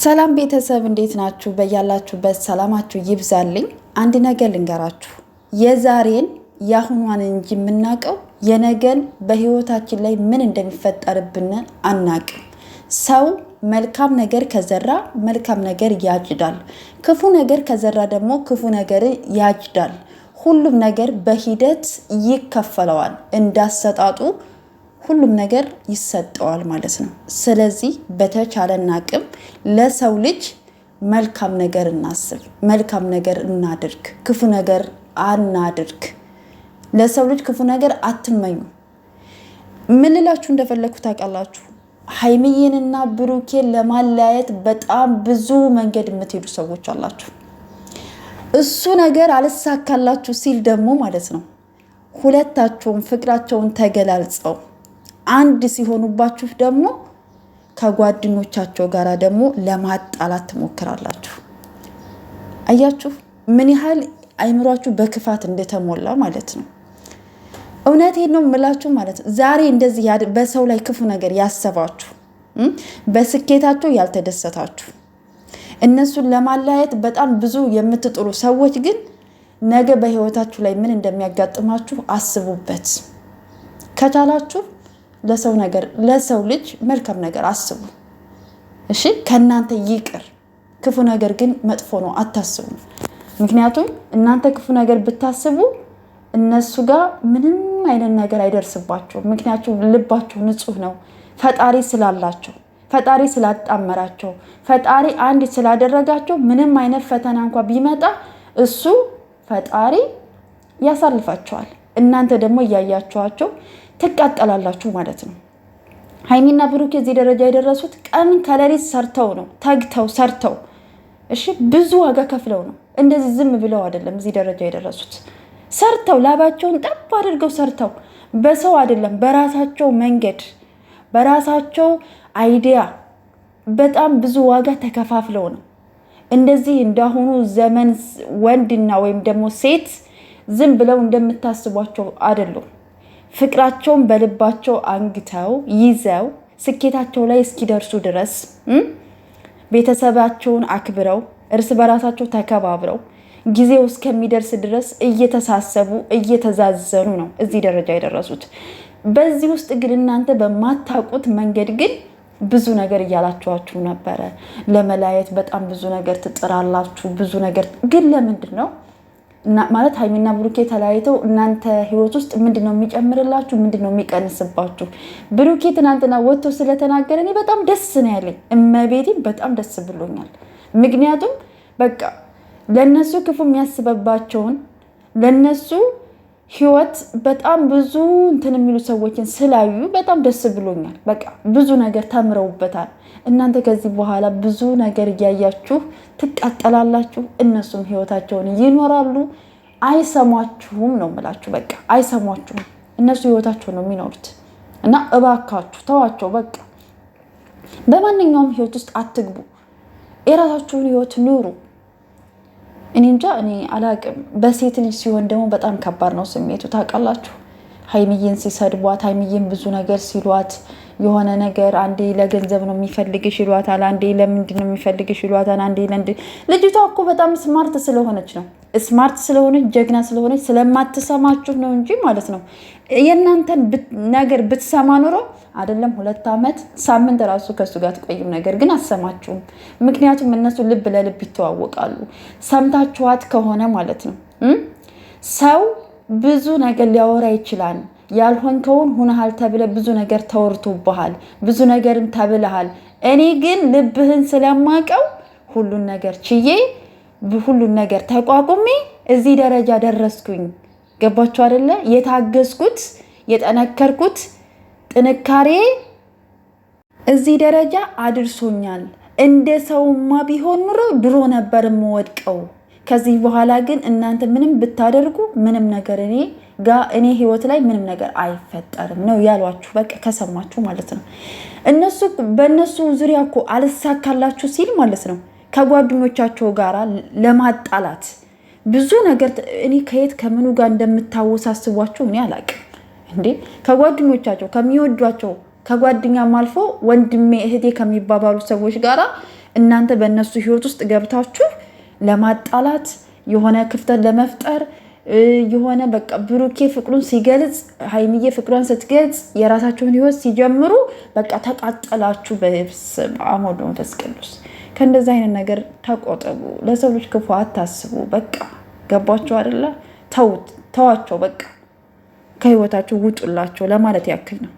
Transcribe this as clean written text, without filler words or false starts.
ሰላም ቤተሰብ እንዴት ናችሁ? በያላችሁበት ሰላማችሁ ይብዛልኝ። አንድ ነገር ልንገራችሁ። የዛሬን ያሁኗን እንጂ የምናውቀው የነገን በህይወታችን ላይ ምን እንደሚፈጠርብን አናቅም። ሰው መልካም ነገር ከዘራ መልካም ነገር ያጭዳል፣ ክፉ ነገር ከዘራ ደግሞ ክፉ ነገር ያጭዳል። ሁሉም ነገር በሂደት ይከፈለዋል፣ እንዳሰጣጡ ሁሉም ነገር ይሰጠዋል ማለት ነው። ስለዚህ በተቻለን አቅም ለሰው ልጅ መልካም ነገር እናስብ፣ መልካም ነገር እናድርግ፣ ክፉ ነገር አናድርግ። ለሰው ልጅ ክፉ ነገር አትመኙ። ምን ልላችሁ እንደፈለኩ ታውቃላችሁ? ሀይሚዬንና ብሩኬን ለማለያየት በጣም ብዙ መንገድ የምትሄዱ ሰዎች አላችሁ። እሱ ነገር አልሳካላችሁ ሲል ደግሞ ማለት ነው ሁለታቸውም ፍቅራቸውን ተገላልጸው አንድ ሲሆኑባችሁ ደግሞ ከጓደኞቻቸው ጋር ደግሞ ለማጣላት ትሞክራላችሁ። አያችሁ ምን ያህል አይምሯችሁ በክፋት እንደተሞላ ማለት ነው። እውነቴን ነው የምላችሁ ማለት ነው። ዛሬ እንደዚህ በሰው ላይ ክፉ ነገር ያሰባችሁ፣ በስኬታቸው ያልተደሰታችሁ፣ እነሱን ለማለያየት በጣም ብዙ የምትጥሩ ሰዎች ግን ነገ በህይወታችሁ ላይ ምን እንደሚያጋጥማችሁ አስቡበት። ከቻላችሁ ለሰው ልጅ መልካም ነገር አስቡ። እሺ ከናንተ ይቅር። ክፉ ነገር ግን መጥፎ ነው አታስቡ። ምክንያቱም እናንተ ክፉ ነገር ብታስቡ እነሱ ጋር ምንም አይነት ነገር አይደርስባቸው። ምክንያቱም ልባቸው ንጹህ ነው። ፈጣሪ ስላላቸው፣ ፈጣሪ ስላጣመራቸው፣ ፈጣሪ አንድ ስላደረጋቸው ምንም አይነት ፈተና እንኳን ቢመጣ እሱ ፈጣሪ ያሳልፋቸዋል። እናንተ ደግሞ እያያችኋቸው ትቃጠላላችሁ ማለት ነው። ሀይሚና ብሩክ እዚህ ደረጃ የደረሱት ቀን ከሌሊት ሰርተው ነው፣ ተግተው ሰርተው፣ እሺ ብዙ ዋጋ ከፍለው ነው። እንደዚህ ዝም ብለው አይደለም እዚህ ደረጃ የደረሱት። ሰርተው ላባቸውን ጠብ አድርገው ሰርተው፣ በሰው አይደለም በራሳቸው መንገድ በራሳቸው አይዲያ በጣም ብዙ ዋጋ ተከፋፍለው ነው። እንደዚህ እንዳሁኑ ዘመን ወንድና ወይም ደግሞ ሴት ዝም ብለው እንደምታስቧቸው አይደሉም። ፍቅራቸውን በልባቸው አንግተው ይዘው ስኬታቸው ላይ እስኪደርሱ ድረስ ቤተሰባቸውን አክብረው እርስ በራሳቸው ተከባብረው ጊዜው እስከሚደርስ ድረስ እየተሳሰቡ እየተዛዘኑ ነው እዚህ ደረጃ የደረሱት። በዚህ ውስጥ ግን እናንተ በማታውቁት መንገድ ግን ብዙ ነገር እያላችኋችሁ ነበረ። ለመለያየት በጣም ብዙ ነገር ትጥራላችሁ። ብዙ ነገር ግን ለምንድን ነው ማለት ሀይሚና ብሩኬ ተለያይተው እናንተ ህይወት ውስጥ ምንድነው የሚጨምርላችሁ? ምንድነው የሚቀንስባችሁ? ብሩኬ ትናንትና ወጥቶ ስለተናገረ እኔ በጣም ደስ ነው ያለኝ። እመቤቴን በጣም ደስ ብሎኛል። ምክንያቱም በቃ ለነሱ ክፉ የሚያስበባቸውን ለነሱ ህይወት በጣም ብዙ እንትን የሚሉ ሰዎችን ስላዩ በጣም ደስ ብሎኛል። በቃ ብዙ ነገር ተምረውበታል። እናንተ ከዚህ በኋላ ብዙ ነገር እያያችሁ ትቃጠላላችሁ። እነሱም ህይወታቸውን ይኖራሉ። አይሰሟችሁም ነው የምላችሁ። በቃ አይሰሟችሁም። እነሱ ህይወታቸውን ነው የሚኖሩት እና እባካችሁ ተዋቸው። በቃ በማንኛውም ህይወት ውስጥ አትግቡ። የራሳችሁን ህይወት ኑሩ። እኔ እንጃ እኔ አላቅም። በሴት ልጅ ሲሆን ደግሞ በጣም ከባድ ነው ስሜቱ ታውቃላችሁ። ሀይሚዬን ሲሰድቧት፣ ሀይሚዬን ብዙ ነገር ሲሏት፣ የሆነ ነገር አንዴ ለገንዘብ ነው የሚፈልግሽ ይሏታል፣ አንዴ ለምንድን ነው የሚፈልግሽ ይሏታል፣ አንዴ ልጅቷ እኮ በጣም ስማርት ስለሆነች ነው። ስማርት ስለሆነች ጀግና ስለሆነች ስለማትሰማችሁ ነው እንጂ ማለት ነው። የእናንተን ነገር ብትሰማ ኑሮ አይደለም 2 ዓመት ሳምንት ራሱ ከሱ ጋር ትቆይም። ነገር ግን አሰማችሁም። ምክንያቱም እነሱ ልብ ለልብ ይተዋወቃሉ። ሰምታችኋት ከሆነ ማለት ነው ሰው ብዙ ነገር ሊያወራ ይችላል። ያልሆንከውን ሁነሃል ተብለ ብዙ ነገር ተወርቶብሃል፣ ብዙ ነገርም ተብለሃል። እኔ ግን ልብህን ስለማቀው ሁሉን ነገር ችዬ ሁሉን ነገር ተቋቁሜ እዚህ ደረጃ ደረስኩኝ። ገባችሁ አይደለ? የታገስኩት የጠነከርኩት ጥንካሬ እዚህ ደረጃ አድርሶኛል። እንደ ሰውማ ቢሆን ኑሮ ድሮ ነበር የምወድቀው። ከዚህ በኋላ ግን እናንተ ምንም ብታደርጉ ምንም ነገር እኔ ህይወት ላይ ምንም ነገር አይፈጠርም ነው ያሏችሁ። በቃ ከሰማችሁ ማለት ነው። እነሱ በእነሱ ዙሪያ እኮ አልሳካላችሁ ሲል ማለት ነው ከጓደኞቻቸው ጋር ለማጣላት ብዙ ነገር እኔ ከየት ከምኑ ጋር እንደምታወሳስቧቸው እኔ አላቅም። እንዴ ከጓደኞቻቸው ከሚወዷቸው ከጓደኛም አልፎ ወንድሜ እህቴ ከሚባባሉ ሰዎች ጋራ እናንተ በእነሱ ህይወት ውስጥ ገብታችሁ ለማጣላት የሆነ ክፍተት ለመፍጠር የሆነ በቃ ብሩኬ ፍቅሩን ሲገልጽ ሀይሚዬ ፍቅሯን ስትገልጽ የራሳቸውን ህይወት ሲጀምሩ በቃ ተቃጠላችሁ። በስመ አብ ወወልድ ወመንፈስ ቅዱስ። ከእንደዚህ አይነት ነገር ተቆጠቡ። ለሰው ልጅ ክፉ አታስቡ። በቃ ገባችሁ አይደለ? ተዋቸው። በቃ ከህይወታችሁ ውጡላቸው ለማለት ያክል ነው።